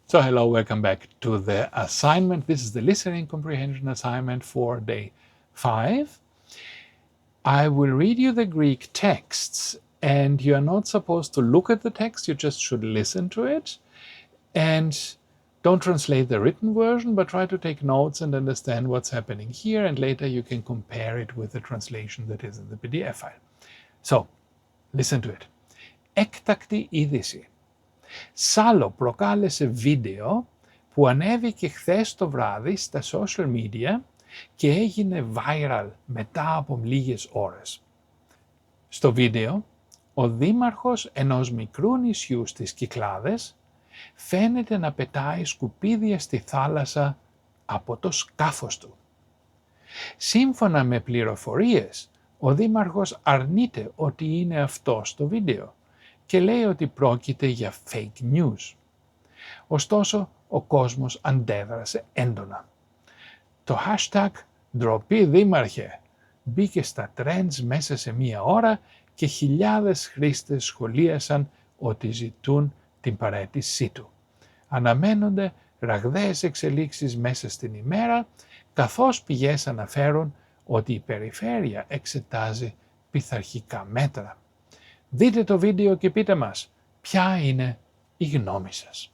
So hello, welcome back to the assignment. This is the listening comprehension assignment for day 5. I will read you the Greek texts, and you are not supposed to look at the text, you just should listen to it. And don't translate the written version, but try to take notes and understand what's happening here, and later you can compare it with the translation that is in the PDF file. So, listen to it. Έκτακτη είδηση. Σάλο προκάλεσε βίντεο που ανέβηκε χθες το βράδυ στα social media και έγινε viral μετά από λίγες ώρες. Στο βίντεο, ο δήμαρχος ενός μικρού νησιού στις Κυκλάδες φαίνεται να πετάει σκουπίδια στη θάλασσα από το σκάφος του. Σύμφωνα με πληροφορίες, ο δήμαρχος αρνείται ότι είναι αυτό στο βίντεο και λέει ότι πρόκειται για fake news. Ωστόσο, ο κόσμος αντέδρασε έντονα. Το hashtag «Ντροπή Δήμαρχε» μπήκε στα trends μέσα σε μία ώρα και χιλιάδες χρήστες σχολίασαν ότι ζητούν την παραίτησή του. Αναμένονται ραγδαίες εξελίξεις μέσα στην ημέρα, καθώς πηγές αναφέρουν ότι η περιφέρεια εξετάζει πειθαρχικά μέτρα. Δείτε το βίντεο και πείτε μας ποια είναι η γνώμη σας.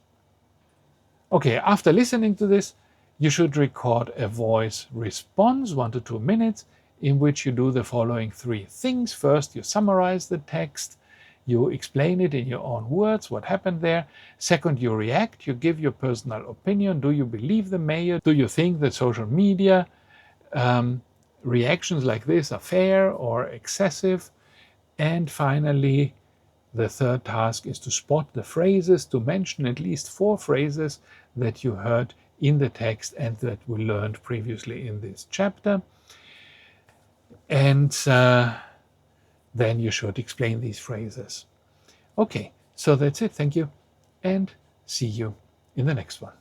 Okay, after listening to this, you should record a voice response, 1 to 2 minutes, in which you do the following 3 things. First, you summarize the text, you explain it in your own words, what happened there. Second, you react, you give your personal opinion. Do you believe the mayor? Do you think that social media reactions like this are fair or excessive? And finally, the third task is to spot the phrases, to mention at least 4 phrases that you heard in the text and that we learned previously in this chapter. And then you should explain these phrases. Okay, so that's it. Thank you, and see you in the next one.